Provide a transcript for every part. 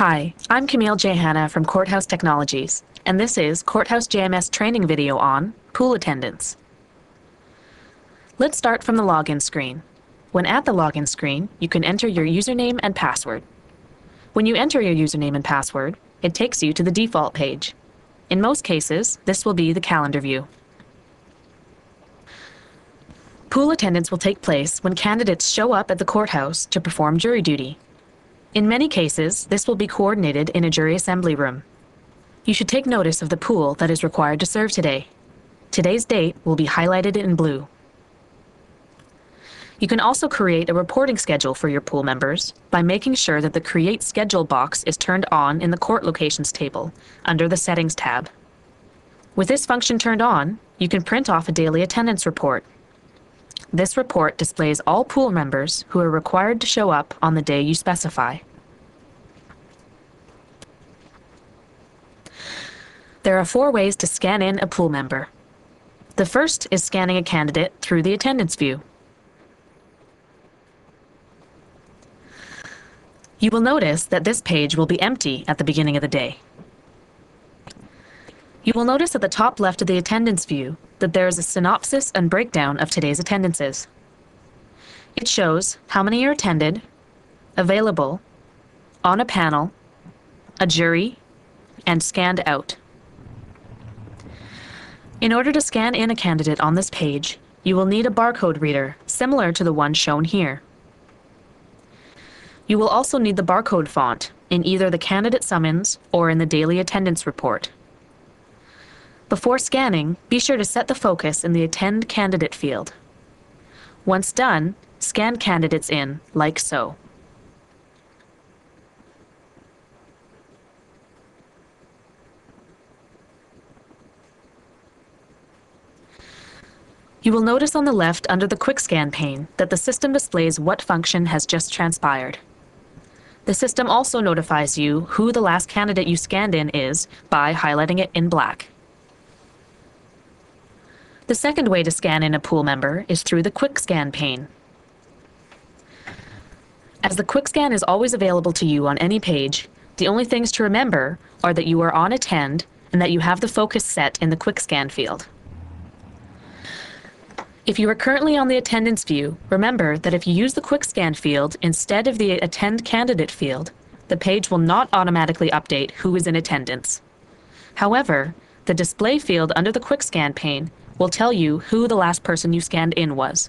Hi, I'm Camille J. Hanna from Courthouse Technologies, and this is Courthouse JMS training video on pool attendance. Let's start from the login screen. When at the login screen, you can enter your username and password. When you enter your username and password, it takes you to the default page. In most cases, this will be the calendar view. Pool attendance will take place when candidates show up at the courthouse to perform jury duty. In many cases, this will be coordinated in a jury assembly room. You should take notice of the pool that is required to serve today. Today's date will be highlighted in blue. You can also create a reporting schedule for your pool members by making sure that the Create Schedule box is turned on in the Court Locations table under the Settings tab. With this function turned on, you can print off a daily attendance report. This report displays all pool members who are required to show up on the day you specify. There are 4 ways to scan in a pool member. The first is scanning a candidate through the attendance view. You will notice that this page will be empty at the beginning of the day. You will notice at the top left of the attendance view that there is a synopsis and breakdown of today's attendances. It shows how many are attended, available, on a panel, a jury, and scanned out. In order to scan in a candidate on this page, you will need a barcode reader similar to the one shown here. You will also need the barcode font in either the candidate summons or in the daily attendance report. Before scanning, be sure to set the focus in the Attend Candidate field. Once done, scan candidates in like so. You will notice on the left under the Quick Scan pane that the system displays what function has just transpired. The system also notifies you who the last candidate you scanned in is by highlighting it in black. The second way to scan in a pool member is through the Quick Scan pane. As the Quick Scan is always available to you on any page, the only things to remember are that you are on Attend and that you have the focus set in the Quick Scan field. If you are currently on the attendance view, remember that if you use the Quick Scan field instead of the Attend Candidate field, the page will not automatically update who is in attendance. However, the display field under the Quick Scan pane will tell you who the last person you scanned in was.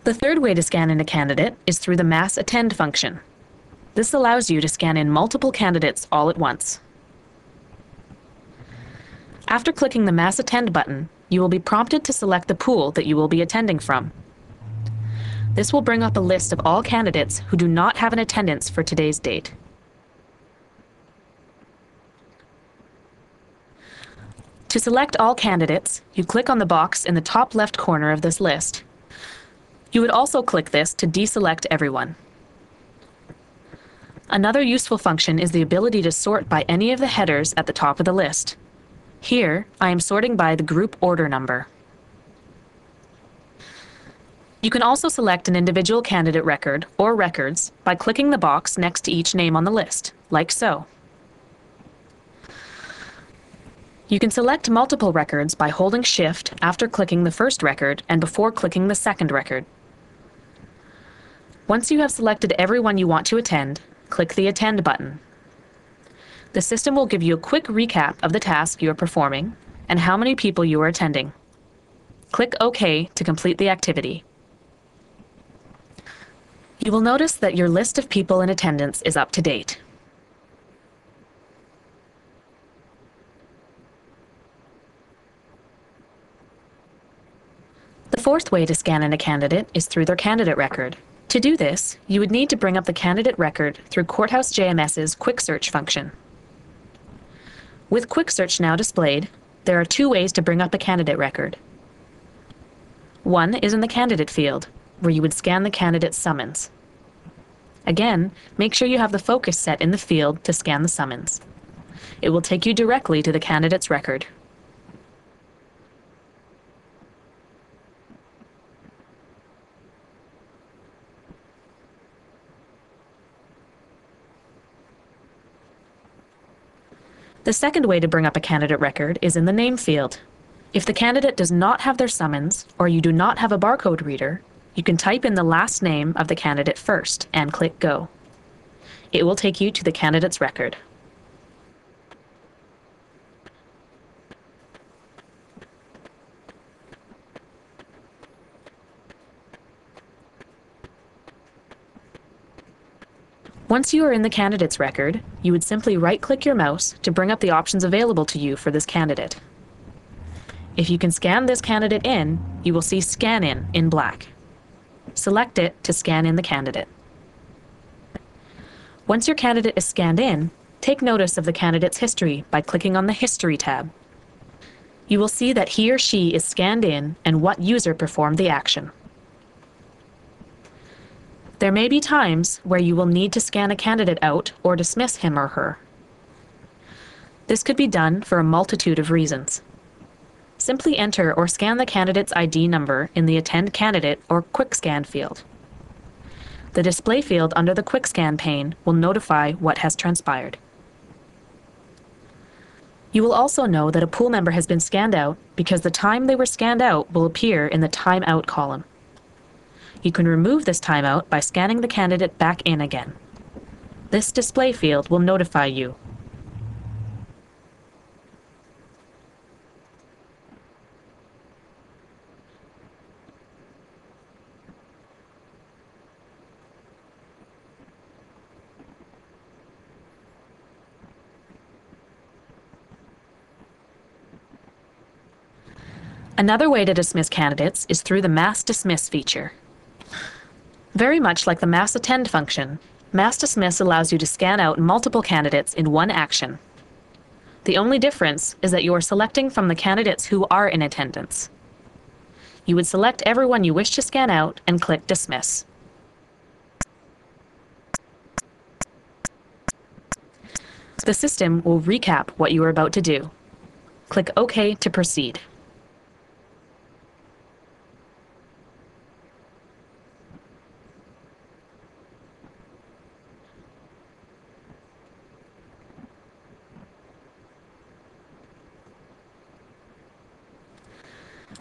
The third way to scan in a candidate is through the Mass Attend function. This allows you to scan in multiple candidates all at once. After clicking the Mass Attend button, you will be prompted to select the pool that you will be attending from. This will bring up a list of all candidates who do not have an attendance for today's date. To select all candidates, you click on the box in the top left corner of this list. You would also click this to deselect everyone. Another useful function is the ability to sort by any of the headers at the top of the list. Here, I am sorting by the group order number. You can also select an individual candidate record or records by clicking the box next to each name on the list, like so. You can select multiple records by holding Shift after clicking the first record and before clicking the second record. Once you have selected everyone you want to attend, click the Attend button. The system will give you a quick recap of the task you are performing and how many people you are attending. Click OK to complete the activity. You will notice that your list of people in attendance is up to date. The fourth way to scan in a candidate is through their candidate record. To do this, you would need to bring up the candidate record through Courthouse JMS's Quick Search function. With Quick Search now displayed, there are 2 ways to bring up a candidate record. One is in the Candidate field, where you would scan the candidate's summons. Again, make sure you have the focus set in the field to scan the summons. It will take you directly to the candidate's record. The second way to bring up a candidate record is in the name field. If the candidate does not have their summons, or you do not have a barcode reader, you can type in the last name of the candidate first and click Go. It will take you to the candidate's record. Once you are in the candidate's record, you would simply right-click your mouse to bring up the options available to you for this candidate. If you can scan this candidate in, you will see Scan in black. Select it to scan in the candidate. Once your candidate is scanned in, take notice of the candidate's history by clicking on the History tab. You will see that he or she is scanned in and what user performed the action. There may be times where you will need to scan a candidate out or dismiss him or her. This could be done for a multitude of reasons. Simply enter or scan the candidate's ID number in the Attend Candidate or Quick Scan field. The display field under the Quick Scan pane will notify what has transpired. You will also know that a pool member has been scanned out because the time they were scanned out will appear in the Time Out column. You can remove this timeout by scanning the candidate back in again. This display field will notify you. Another way to dismiss candidates is through the Mass Dismiss feature. Very much like the Mass Attend function, Mass Dismiss allows you to scan out multiple candidates in one action. The only difference is that you are selecting from the candidates who are in attendance. You would select everyone you wish to scan out and click Dismiss. The system will recap what you are about to do. Click OK to proceed.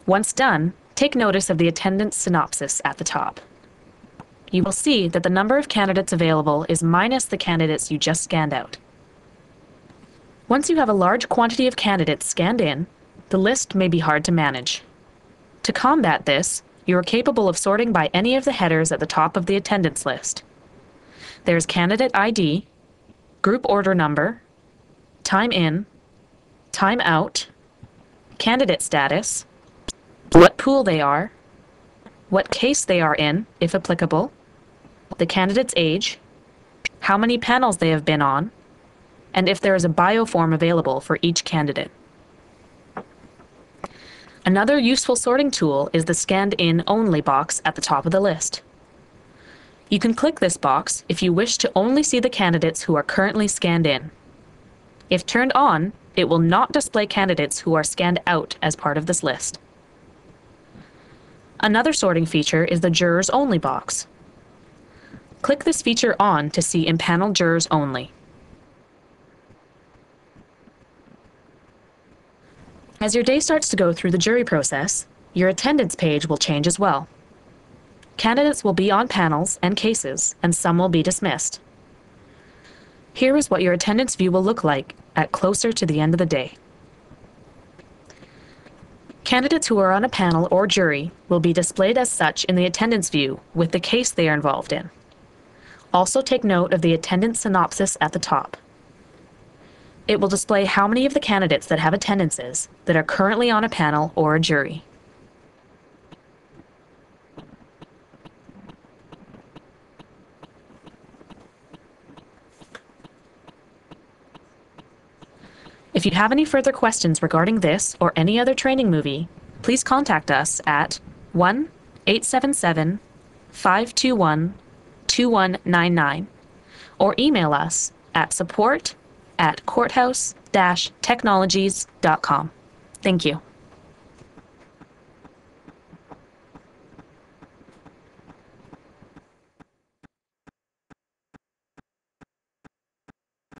Once done, take notice of the attendance synopsis at the top. You will see that the number of candidates available is minus the candidates you just scanned out. Once you have a large quantity of candidates scanned in, the list may be hard to manage. To combat this, you are capable of sorting by any of the headers at the top of the attendance list. There's Candidate ID, Group Order Number, Time In, Time Out, Candidate Status, what pool they are, what case they are in, if applicable, the candidate's age, how many panels they have been on, and if there is a bioform available for each candidate. Another useful sorting tool is the Scanned In Only box at the top of the list. You can click this box if you wish to only see the candidates who are currently scanned in. If turned on, it will not display candidates who are scanned out as part of this list. Another sorting feature is the Jurors Only box. Click this feature on to see impaneled jurors only. As your day starts to go through the jury process, your attendance page will change as well. Candidates will be on panels and cases, and some will be dismissed. Here is what your attendance view will look like at closer to the end of the day. Candidates who are on a panel or jury will be displayed as such in the attendance view with the case they are involved in. Also take note of the attendance synopsis at the top. It will display how many of the candidates that have attendances that are currently on a panel or a jury. If you have any further questions regarding this or any other training movie, please contact us at 1-877-521-2199 or email us at support@courthouse-technologies.com. Thank you.